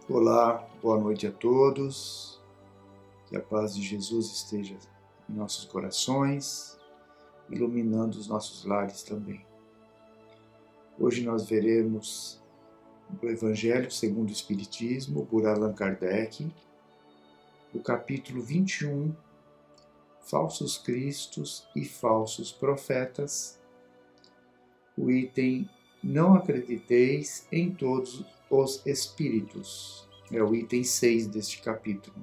Olá, boa noite a todos. Que a paz de Jesus esteja em nossos corações, iluminando os nossos lares também. Hoje nós veremos o Evangelho segundo o Espiritismo, por Allan Kardec, o capítulo 21, Falsos Cristos e Falsos Profetas, o item Não acrediteis em todos os espíritos. É o item 6 deste capítulo.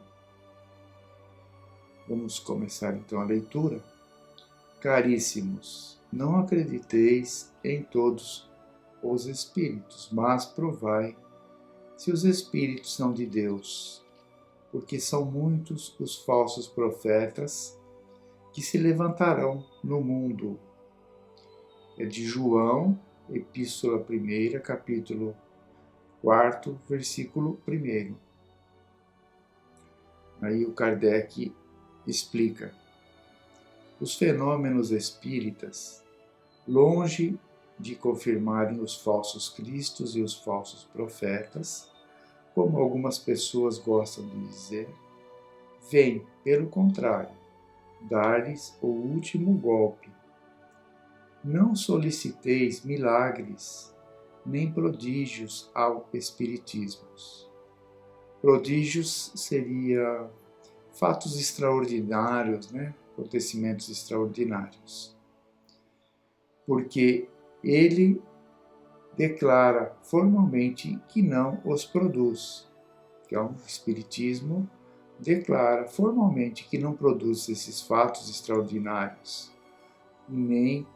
Vamos começar então a leitura. Caríssimos, não acrediteis em todos os espíritos, mas provai se os espíritos são de Deus, porque são muitos os falsos profetas que se levantarão no mundo. É de João, Epístola 1, capítulo 4, versículo 1. Aí o Kardec explica: os fenômenos espíritas, longe de confirmarem os falsos cristos e os falsos profetas, como algumas pessoas gostam de dizer, vêm, pelo contrário, dar-lhes o último golpe. Não soliciteis milagres nem prodígios ao espiritismo. Prodígios seria fatos extraordinários, acontecimentos extraordinários. Porque ele declara formalmente que não os produz. Então, o Espiritismo declara formalmente que não produz esses fatos extraordinários, nem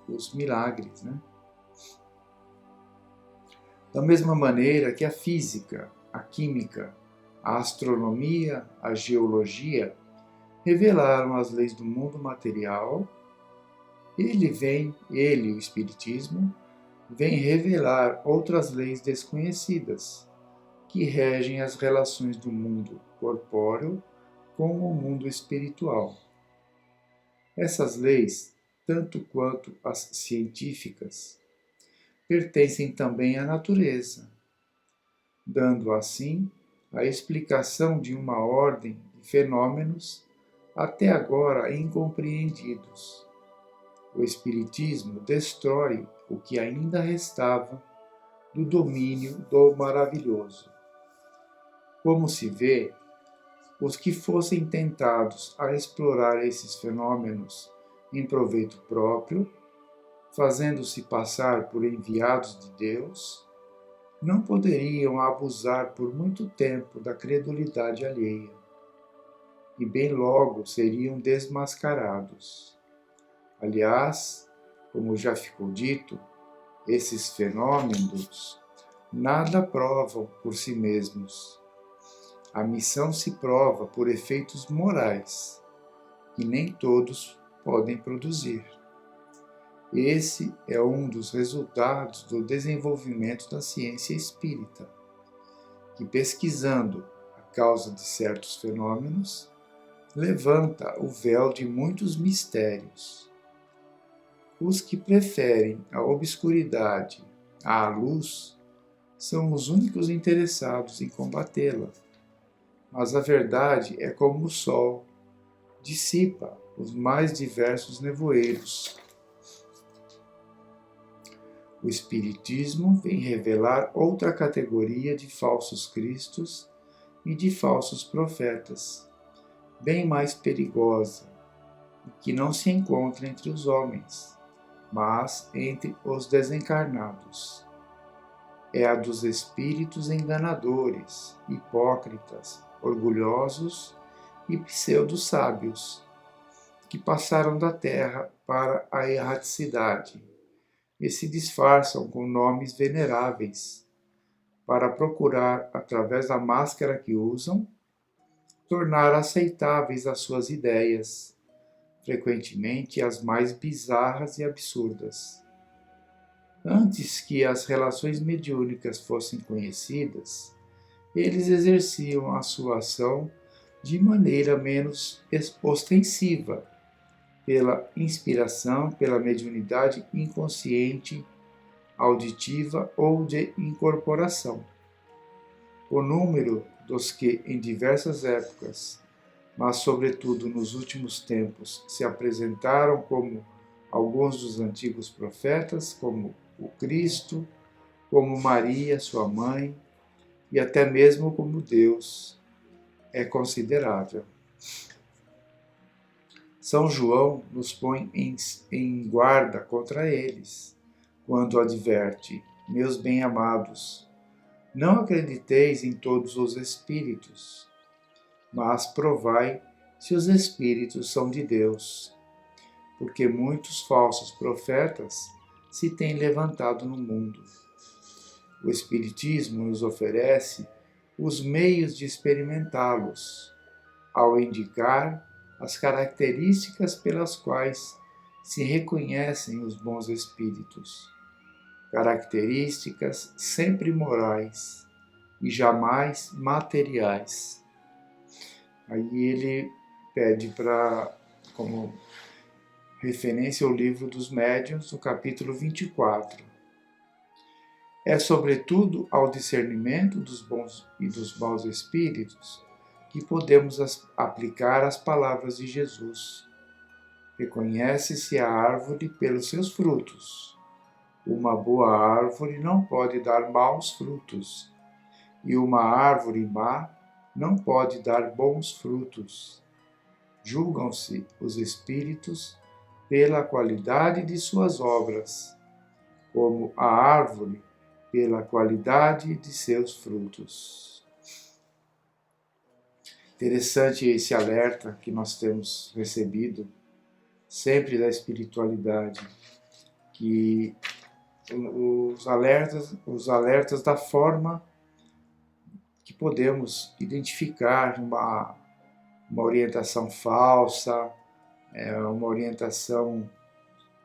os milagres. Da mesma maneira que a física, a química, a astronomia, a geologia revelaram as leis do mundo material, ele, o Espiritismo, vem revelar outras leis desconhecidas, que regem as relações do mundo corpóreo com o mundo espiritual. Essas leis, tanto quanto as científicas, pertencem também à natureza, dando assim a explicação de uma ordem de fenômenos até agora incompreendidos. O Espiritismo destrói o que ainda restava do domínio do maravilhoso. Como se vê, os que fossem tentados a explorar esses fenômenos em proveito próprio, fazendo-se passar por enviados de Deus, não poderiam abusar por muito tempo da credulidade alheia, e bem logo seriam desmascarados. Aliás, como já ficou dito, esses fenômenos nada provam por si mesmos. A missão se prova por efeitos morais, que nem todos podem produzir. Esse é um dos resultados do desenvolvimento da ciência espírita, que, pesquisando a causa de certos fenômenos, levanta o véu de muitos mistérios. Os que preferem a obscuridade à luz são os únicos interessados em combatê-la. Mas a verdade é como o sol, dissipa os mais diversos nevoeiros. O Espiritismo vem revelar outra categoria de falsos cristos e de falsos profetas, bem mais perigosa, e que não se encontra entre os homens, mas entre os desencarnados. É a dos espíritos enganadores, hipócritas, orgulhosos e pseudo-sábios, que passaram da terra para a erraticidade e se disfarçam com nomes veneráveis, para procurar, através da máscara que usam, tornar aceitáveis as suas ideias, frequentemente as mais bizarras e absurdas. Antes que as relações mediúnicas fossem conhecidas, eles exerciam a sua ação de maneira menos ostensiva, pela inspiração, pela mediunidade inconsciente, auditiva ou de incorporação. O número dos que em diversas épocas, mas sobretudo nos últimos tempos, se apresentaram como alguns dos antigos profetas, como o Cristo, como Maria, sua mãe, e até mesmo como Deus, é considerável. São João nos põe em guarda contra eles, quando adverte: meus bem-amados, não acrediteis em todos os espíritos, mas provai se os espíritos são de Deus, porque muitos falsos profetas se têm levantado no mundo. O Espiritismo nos oferece os meios de experimentá-los, ao indicar as características pelas quais se reconhecem os bons espíritos, características sempre morais e jamais materiais. Aí ele pede para, como referência, o livro dos médiuns, no capítulo 24. É sobretudo ao discernimento dos bons e dos maus espíritos que podemos aplicar as palavras de Jesus. Reconhece-se a árvore pelos seus frutos. Uma boa árvore não pode dar maus frutos, e uma árvore má não pode dar bons frutos. Julgam-se os espíritos pela qualidade de suas obras, como a árvore pela qualidade de seus frutos. Interessante esse alerta que nós temos recebido sempre da espiritualidade, que os alertas da forma que podemos identificar uma orientação falsa, uma orientação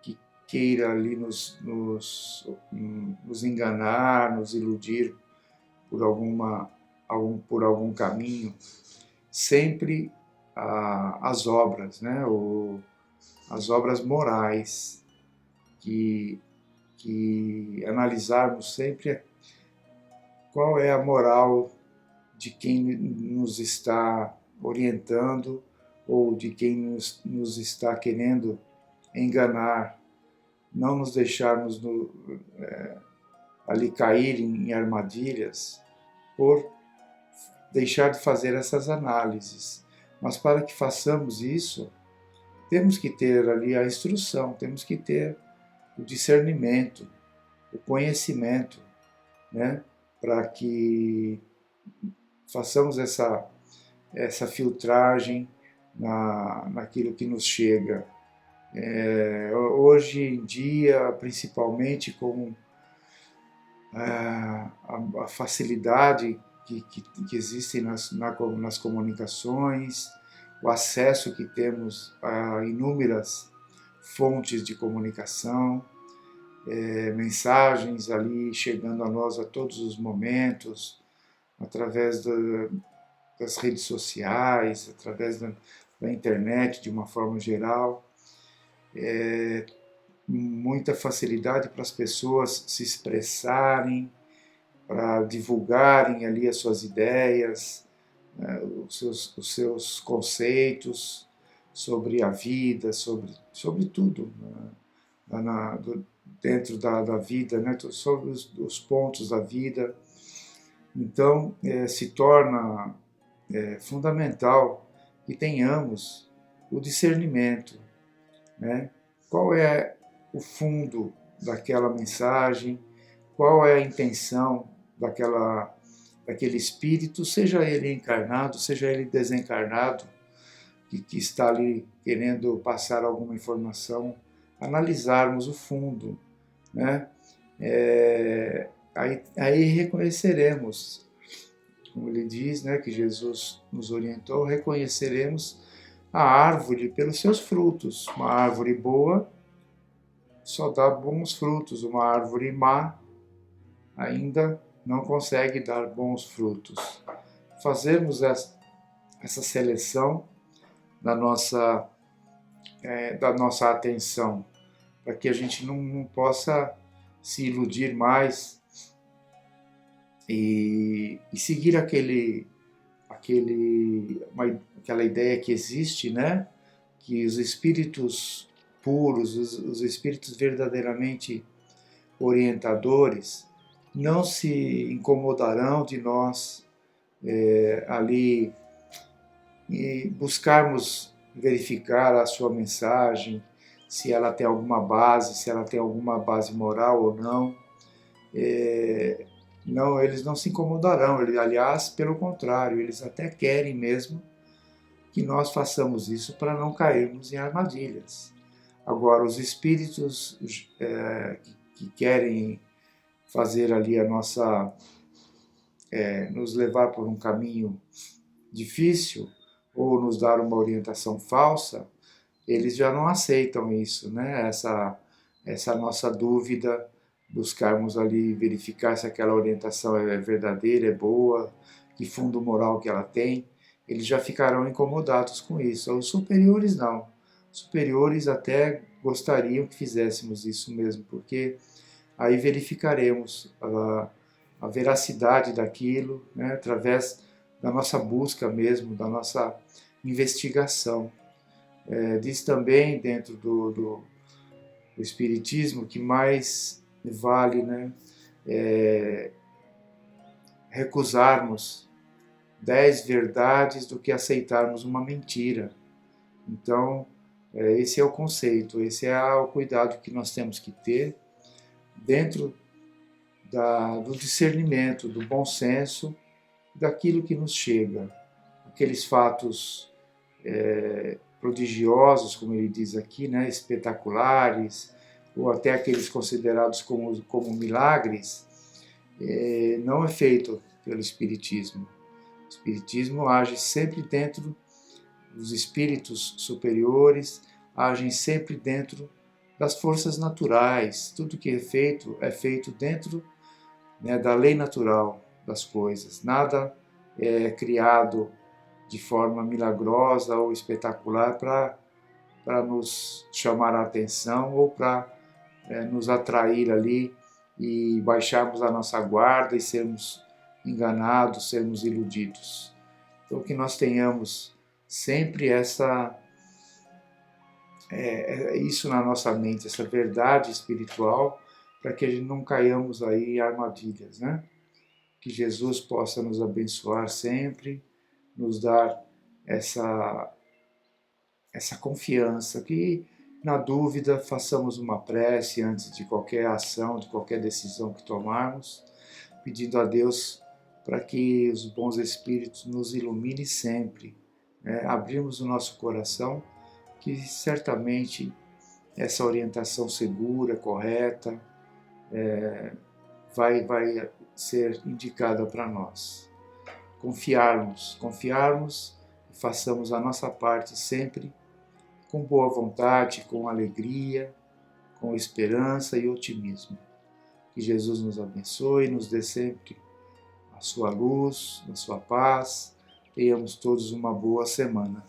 que queira ali nos enganar, nos iludir por algum caminho. Sempre as obras, né? As obras morais, que analisarmos sempre qual é a moral de quem nos está orientando ou de quem nos está querendo enganar, não nos deixarmos ali cair em armadilhas por deixar de fazer essas análises. Mas para que façamos isso, temos que ter ali a instrução, temos que ter o discernimento, o conhecimento, né? Para que façamos essa filtragem naquilo que nos chega. Hoje em dia, principalmente com a facilidade que existe nas comunicações, o acesso que temos a inúmeras fontes de comunicação, mensagens ali chegando a nós a todos os momentos, através das redes sociais, através da internet de uma forma geral. Muita facilidade para as pessoas se expressarem, para divulgarem ali as suas ideias, os seus conceitos sobre a vida, sobre tudo, dentro da vida, né? Sobre os pontos da vida. Então, se torna fundamental que tenhamos o discernimento, né? Qual é o fundo daquela mensagem, qual é a intenção daquele espírito, seja ele encarnado, seja ele desencarnado, que está ali querendo passar alguma informação, analisarmos o fundo, né? Aí reconheceremos, como ele diz, né, que Jesus nos orientou, reconheceremos a árvore pelos seus frutos. Uma árvore boa só dá bons frutos, uma árvore má ainda não consegue dar bons frutos. Fazermos essa seleção da nossa atenção, para que a gente não possa se iludir mais e seguir aquela ideia que existe, né? Que os espíritos puros, os espíritos verdadeiramente orientadores, não se incomodarão de nós ali e buscarmos verificar a sua mensagem, se ela tem alguma base, se ela tem alguma base moral ou não. Não, eles não se incomodarão, aliás, pelo contrário, eles até querem mesmo que nós façamos isso para não cairmos em armadilhas. Agora, os espíritos que querem fazer ali nos levar por um caminho difícil ou nos dar uma orientação falsa, eles já não aceitam isso, né? Essa nossa dúvida, buscarmos ali verificar se aquela orientação é verdadeira, é boa, que fundo moral que ela tem, eles já ficarão incomodados com isso. Os superiores não. Os superiores até gostariam que fizéssemos isso mesmo, porque aí verificaremos a veracidade daquilo, né, através da nossa busca mesmo, da nossa investigação. Diz também dentro do Espiritismo que mais vale, né, recusarmos 10 verdades do que aceitarmos uma mentira. Então, esse é o conceito, esse é o cuidado que nós temos que ter dentro do discernimento, do bom senso, daquilo que nos chega. Aqueles fatos prodigiosos, como ele diz aqui, né, espetaculares, ou até aqueles considerados como milagres, não é feito pelo Espiritismo. O Espiritismo age sempre dentro dos espíritos superiores, agem sempre dentro das forças naturais. Tudo que é feito dentro, né, da lei natural das coisas. Nada é criado de forma milagrosa ou espetacular para nos chamar a atenção ou para nos atrair ali e baixarmos a nossa guarda e sermos enganados, sermos iludidos. Então que nós tenhamos sempre isso na nossa mente, essa verdade espiritual, para que a gente não caiamos aí em armadilhas, né? Que Jesus possa nos abençoar sempre, nos dar essa confiança, que na dúvida façamos uma prece antes de qualquer ação, de qualquer decisão que tomarmos, pedindo a Deus para que os bons espíritos nos iluminem sempre, né? Abrirmos o nosso coração, que certamente essa orientação segura, correta, vai ser indicada para nós. Confiarmos e façamos a nossa parte sempre com boa vontade, com alegria, com esperança e otimismo. Que Jesus nos abençoe, nos dê sempre a sua luz, a sua paz. Tenhamos todos uma boa semana.